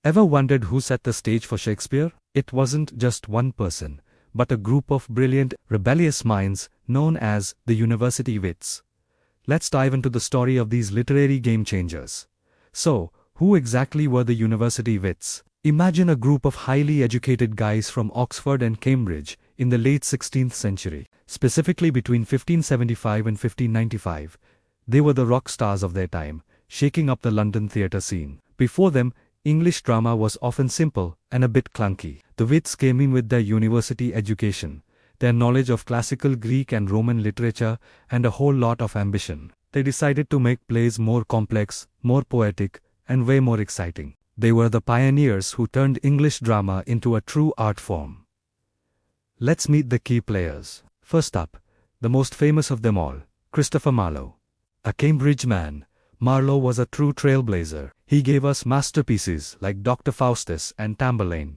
Ever wondered who set the stage for Shakespeare? It wasn't just one person, but a group of brilliant, rebellious minds known as the University Wits. Let's dive into the story of these literary game changers. So, who exactly were the University Wits? Imagine a group of highly educated guys from Oxford and Cambridge in the late 16th century, specifically between 1575 and 1595. They were the rock stars of their time, shaking up the London theatre scene. Before them, English drama was often simple and a bit clunky. The Wits came in with their university education, their knowledge of classical Greek and Roman literature, and a whole lot of ambition. They decided to make plays more complex, more poetic, and way more exciting. They were the pioneers who turned English drama into a true art form. Let's meet the key players. First up, the most famous of them all, Christopher Marlowe. A Cambridge man, Marlowe was a true trailblazer. He gave us masterpieces like Dr. Faustus and Tamburlaine.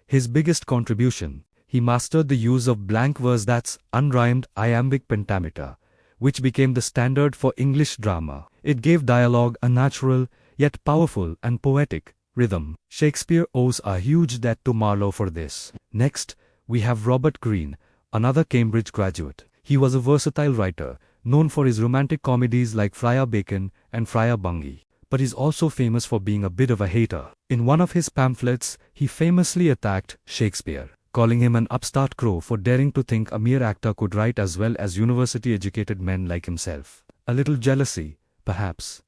His biggest contribution, he mastered the use of blank verse, that's unrhymed iambic pentameter, which became the standard for English drama. It gave dialogue a natural, yet powerful and poetic rhythm. Shakespeare owes a huge debt to Marlowe for this. Next, we have Robert Greene, another Cambridge graduate. He was a versatile writer, known for his romantic comedies like Friar Bacon and Friar Bungy. But he's also famous for being a bit of a hater. In one of his pamphlets, he famously attacked Shakespeare, calling him an upstart crow for daring to think a mere actor could write as well as university-educated men like himself. A little jealousy, perhaps.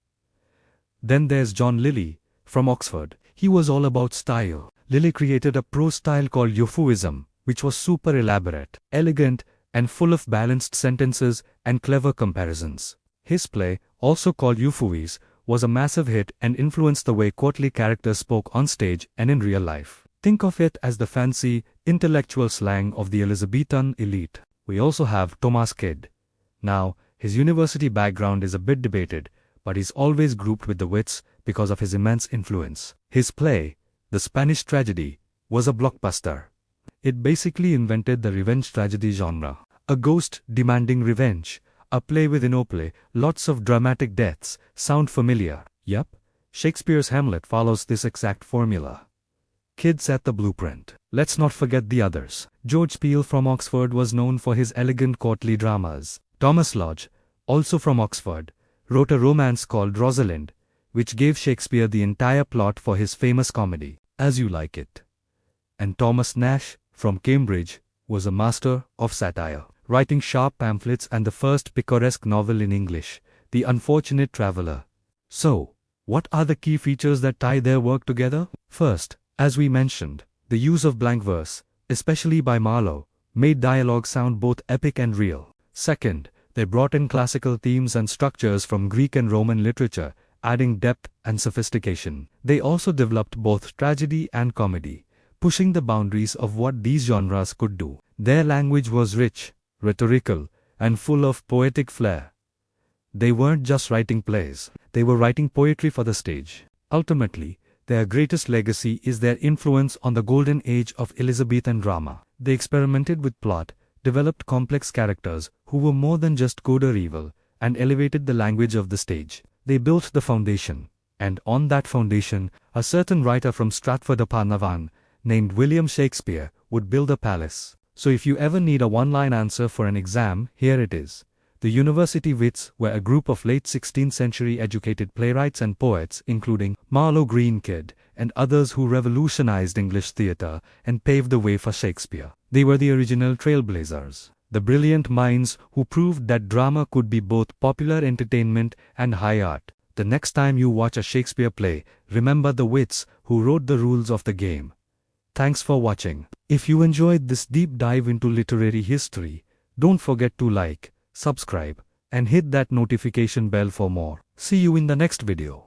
Then there's John Lyly, from Oxford. He was all about style. Lyly created a prose style called euphuism, which was super elaborate, elegant, and full of balanced sentences and clever comparisons. His play, also called Euphues, was a massive hit and influenced the way courtly characters spoke on stage and in real life. Think of it as the fancy, intellectual slang of the Elizabethan elite. We also have Thomas Kyd. Now, his university background is a bit debated, but he's always grouped with the Wits because of his immense influence. His play, The Spanish Tragedy, was a blockbuster. It basically invented the revenge tragedy genre. A ghost demanding revenge, a play with inople, lots of dramatic deaths. Sound familiar? Yup, Shakespeare's Hamlet follows this exact formula. Kyd set the blueprint. Let's not forget the others. George Peele from Oxford was known for his elegant courtly dramas. Thomas Lodge, also from Oxford, wrote a romance called Rosalind, which gave Shakespeare the entire plot for his famous comedy, As You Like It. And Thomas Nash, from Cambridge, was a master of satire, writing sharp pamphlets and the first picaresque novel in English, The Unfortunate Traveller. So, what are the key features that tie their work together? First, as we mentioned, the use of blank verse, especially by Marlowe, made dialogue sound both epic and real. Second, they brought in classical themes and structures from Greek and Roman literature, adding depth and sophistication. They also developed both tragedy and comedy, pushing the boundaries of what these genres could do. Their language was rich, rhetorical, and full of poetic flair. They weren't just writing plays, they were writing poetry for the stage. Ultimately, their greatest legacy is their influence on the golden age of Elizabethan drama. They experimented with plot, developed complex characters who were more than just good or evil, and elevated the language of the stage. They built the foundation, and on that foundation, a certain writer from Stratford-upon-Avon, named William Shakespeare, would build a palace. So if you ever need a one-line answer for an exam, here it is. The University Wits were a group of late 16th century educated playwrights and poets, including Marlowe, Greene, Kyd, and others who revolutionized English theatre and paved the way for Shakespeare. They were the original trailblazers, the brilliant minds who proved that drama could be both popular entertainment and high art. The next time you watch a Shakespeare play, remember the Wits who wrote the rules of the game. Thanks for watching. If you enjoyed this deep dive into literary history, don't forget to like, subscribe, and hit that notification bell for more. See you in the next video.